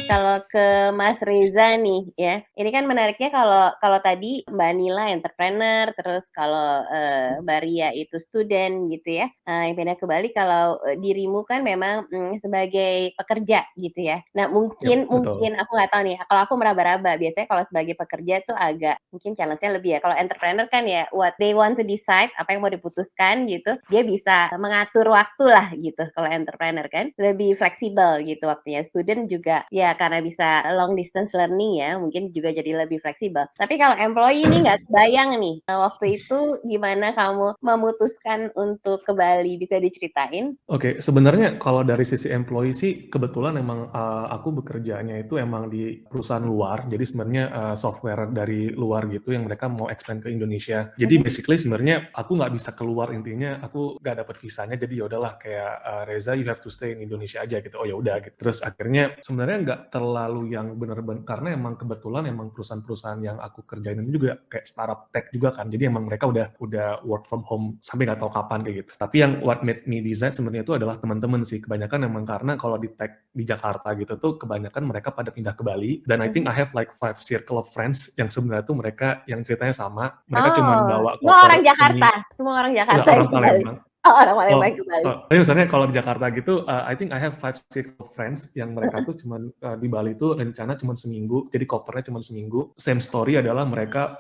Kalau ke Mas Reza nih ya, ini kan menariknya kalau kalau tadi Mbak Nila entrepreneur, terus kalau Mbak Ria itu student gitu ya, yang pindah ke Bali. Kalau dirimu kan memang sebagai pekerja gitu ya. Nah Yap, mungkin betul. mungkin aku nggak tahu nih. Kalau aku meraba-raba, biasanya kalau sebagai pekerja tuh agak mungkin challenge-nya lebih ya. Kalau entrepreneur kan ya, what they want to decide, apa yang mau diputuskan gitu, dia bisa mengatur waktu lah gitu. Kalau entrepreneur kan lebih fleksibel gitu waktunya. Student juga ya karena bisa long distance learning ya, mungkin juga jadi lebih fleksibel. Tapi kalau employee ini nggak kebayang nih, waktu itu gimana kamu memutuskan untuk ke Bali, bisa diceritain? Oke, sebenarnya kalau dari sisi employee sih kebetulan emang aku bekerjanya itu emang di perusahaan luar, jadi sebenarnya software dari luar gitu yang mereka mau expand ke Indonesia. Jadi basically sebenarnya aku nggak bisa keluar, intinya aku nggak dapat visanya, jadi ya udahlah kayak Reza you have to stay in Indonesia aja gitu. Oh ya udah gitu. Terus akhirnya sebenarnya nggak terlalu yang benar-benar, karena emang kebetulan emang perusahaan-perusahaan yang aku kerjain ini juga kayak startup tech juga kan. Jadi emang mereka udah work from home sampai nggak tahu kapan kayak gitu. Tapi yang what made me decide sebenarnya itu adalah teman-teman sih. Kebanyakan emang karena kalau di tech di Jakarta gitu tuh kebanyakan mereka pada pindah ke Bali, dan I think I have like 5 circle of friends yang sebenarnya tuh mereka yang ceritanya sama. Mereka cuman Oh, bawa semua orang koper Jakarta, semi, semua orang enggak, Jakarta orang yang ke Bali. Palembang. Oh, orang Palembang Oh, ke Bali. tapi misalnya kalau di Jakarta gitu, I think I have 5 circle of friends yang mereka tuh cuman di Bali tuh rencana cuman seminggu, jadi kopernya cuman seminggu. Same story adalah mereka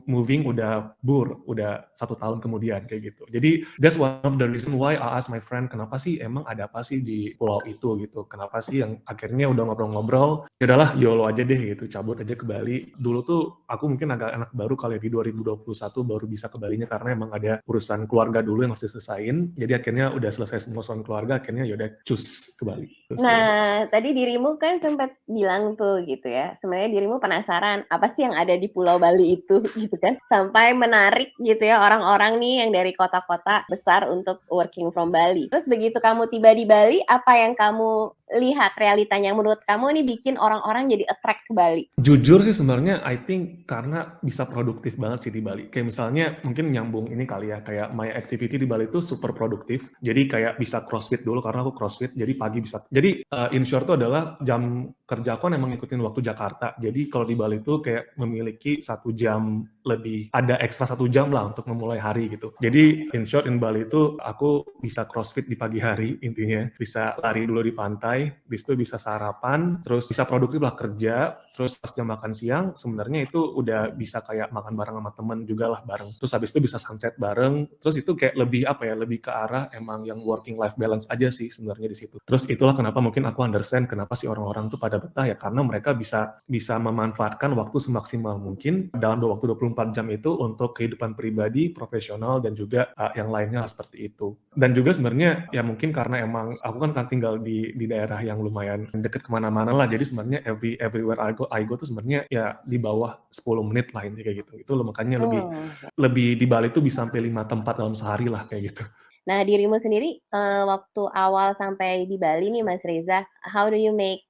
moving udah 1 tahun kemudian kayak gitu. Jadi that's one of the reason why I ask my friend, kenapa sih emang ada apa sih di pulau itu gitu? Kenapa sih yang akhirnya udah ngobrol-ngobrol, ya udahlah YOLO aja deh gitu, cabut aja ke Bali. Dulu tuh aku mungkin agak anak baru kali di 2021 baru bisa ke Balinya karena emang ada urusan keluarga dulu yang harus diselesain. Jadi akhirnya udah selesai semua soal keluarga, akhirnya yaudah cus ke Bali. Terus sih. Nah, tadi dirimu kan sempat bilang tuh gitu ya, sebenarnya dirimu penasaran apa sih yang ada di Pulau Bali itu gitu kan, sampai menarik gitu ya orang-orang nih yang dari kota-kota besar untuk working from Bali. Terus begitu kamu tiba di Bali, apa yang kamu lihat realitanya yang menurut kamu nih bikin orang-orang jadi attract ke Bali? Jujur sih sebenarnya I think karena bisa produktif banget sih di Bali. Kayak misalnya mungkin nyambung ini kali ya, kayak my activity di Bali itu super produktif. Jadi kayak bisa crossfit dulu karena aku crossfit, jadi pagi bisa. Jadi in short itu adalah jam kerja aku emang ngikutin waktu Jakarta. Jadi kalau di Bali itu kayak memiliki 1 jam lebih, ada ekstra 1 jam lah untuk memulai hari gitu. Jadi in short in Bali itu aku bisa crossfit di pagi hari, intinya bisa lari dulu di pantai, habis itu bisa sarapan, terus bisa produktif lah kerja, terus pas jam makan siang sebenarnya itu udah bisa kayak makan bareng sama temen juga lah bareng, terus habis itu bisa sunset bareng, terus itu kayak lebih apa ya, lebih ke arah emang yang working life balance aja sih sebenarnya di situ. Terus itulah kenapa mungkin aku understand kenapa sih orang-orang tuh pada betah ya, karena mereka bisa memanfaatkan waktu semaksimal mungkin dalam waktu 24 jam itu untuk kehidupan pribadi, profesional, dan juga yang lainnya seperti itu. Dan juga sebenarnya ya mungkin karena emang aku kan tinggal di daerah yang lumayan deket kemana-mana lah, jadi sebenarnya everywhere I go tuh sebenarnya ya di bawah 10 menit lah intinya kayak gitu. Itu makanya Hmm. lebih di Bali tuh bisa sampai 5 tempat dalam sehari lah kayak gitu. Nah, dirimu sendiri waktu awal sampai di Bali nih Mas Reza, how do you meet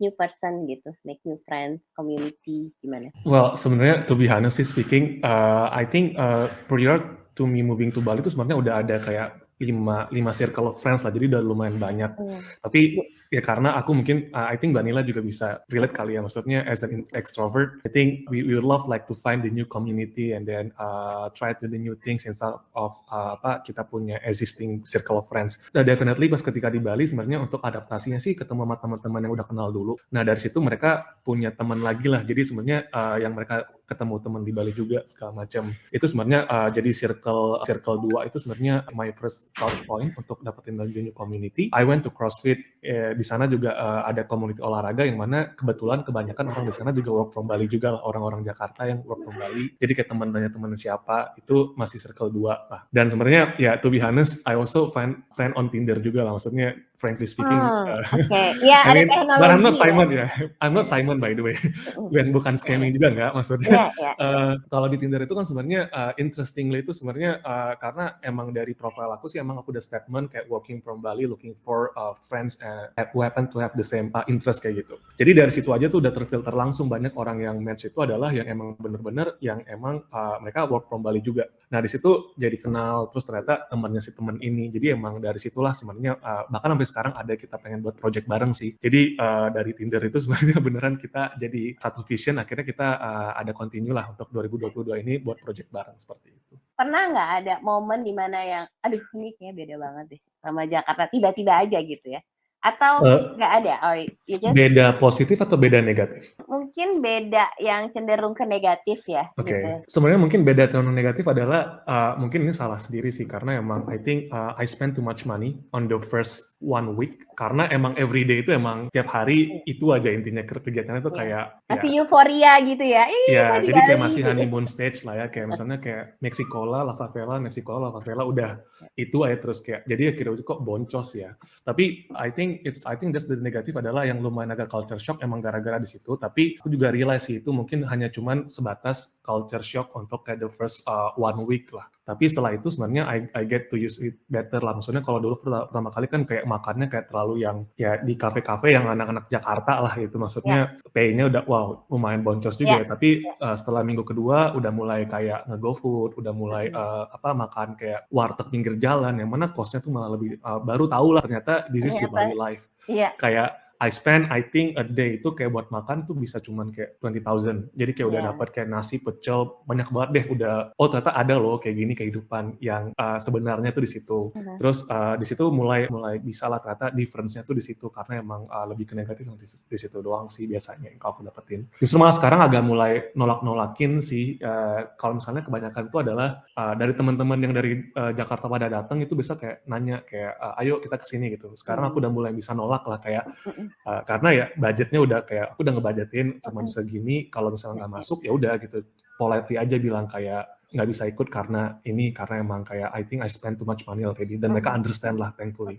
new person gitu, make new friends, community, gimana? Well, sebenarnya to be honest speaking, I think prior to me moving to Bali itu sebenarnya udah ada kayak 5 circle of friends lah, jadi udah lumayan banyak. Hmm. Tapi ya karena aku mungkin, I think Mbak Nila juga bisa relate kali ya, maksudnya as an extrovert, I think we would love like to find the new community and then try to the new things instead of kita punya existing circle of friends. Nah definitely pas ketika di Bali sebenarnya untuk adaptasinya sih ketemu sama teman-teman yang udah kenal dulu. Nah dari situ mereka punya teman lagi lah, jadi sebenarnya yang mereka ketemu teman di Bali juga segala macam. Itu sebenarnya jadi circle 2 itu sebenarnya my first touch point untuk dapetin the new community. I went to CrossFit, di sana juga ada community olahraga yang mana kebetulan kebanyakan orang di sana juga work from Bali juga lah, orang-orang Jakarta yang work from Bali. Jadi kayak teman siapa itu masih circle 2 lah. Dan sebenarnya ya to be honest, I also find friend on Tinder juga lah, maksudnya frankly speaking. Oh, oke. Ya, I ada mean, but I'm teknologi not ya. Simon ya. I'm not Simon by the way. Bukan scamming juga enggak maksudnya. Iya, iya. Kalau di Tinder itu kan sebenarnya interestingly itu sebenarnya karena emang dari profile aku sih emang aku udah statement kayak working from Bali, looking for friends who happen to have the same interest kayak gitu. Jadi dari situ aja tuh udah terfilter langsung banyak orang yang match itu adalah yang emang bener-bener yang emang mereka work from Bali juga. Nah di situ jadi kenal terus ternyata temannya si teman ini. Jadi emang dari situlah sebenarnya bahkan sampai sekarang ada kita pengen buat project bareng sih. Jadi dari Tinder itu sebenarnya beneran kita jadi satu vision, akhirnya kita ada continue lah untuk 2022 ini buat project bareng seperti itu. Pernah nggak ada momen di mana yang, aduh ini kayaknya beda banget deh sama Jakarta, tiba-tiba aja gitu ya? Atau nggak ada? Or you just Beda positif atau beda negatif? mungkin beda yang cenderung ke negatif ya, Oke, gitu. sebenarnya mungkin beda cenderung negatif adalah mungkin ini salah sendiri sih karena emang I think I spend too much money on the first 1 week karena emang everyday itu emang tiap hari itu aja intinya kegiatannya tuh kayak Masih euforia gitu ya. ya, Saya di jadi kayak Bali masih gitu. honeymoon stage lah ya, kayak misalnya kayak Mexicola, La Favela, udah itu aja terus kayak, jadi akhirnya kok boncos ya. Tapi I think that's the negatif adalah yang lumayan agak culture shock emang gara-gara di situ. Tapi aku juga realize sih itu mungkin hanya cuman sebatas culture shock untuk kayak the first 1 week lah. Tapi setelah itu sebenarnya I get to use it better lah. Maksudnya kalau dulu pertama kali kan kayak makannya kayak terlalu yang ya di kafe-kafe yang anak-anak Jakarta lah gitu. Maksudnya pay-nya udah wow lumayan boncos juga ya. Tapi setelah minggu kedua udah mulai kayak nge-GoFood, udah mulai makan kayak warteg pinggir jalan yang mana cost-nya tuh malah lebih baru tahu lah ternyata this is the Bali life. Kayak I spend I think a day itu kayak buat makan tuh bisa cuman kayak 20,000. Jadi kayak udah dapat kayak nasi, pecel, banyak banget deh udah ternyata ada loh kayak gini kehidupan yang sebenarnya tuh di situ. Terus di situ mulai bisa lah ternyata difference-nya tuh di situ karena emang lebih ke negatif di situ doang sih biasanya yang aku dapetin. Justru malah sekarang agak mulai nolak-nolakin sih kalau misalnya kebanyakan itu adalah dari teman-teman yang dari Jakarta pada datang itu bisa kayak nanya kayak ayo kita kesini gitu. Sekarang aku udah mulai bisa nolak lah kayak karena ya budgetnya udah kayak aku udah ngebudgetin cuman segini, kalau misalnya nggak masuk ya udah gitu, politely aja bilang kayak nggak bisa ikut karena emang kayak I think I spend too much money already dan mereka understand lah thankfully.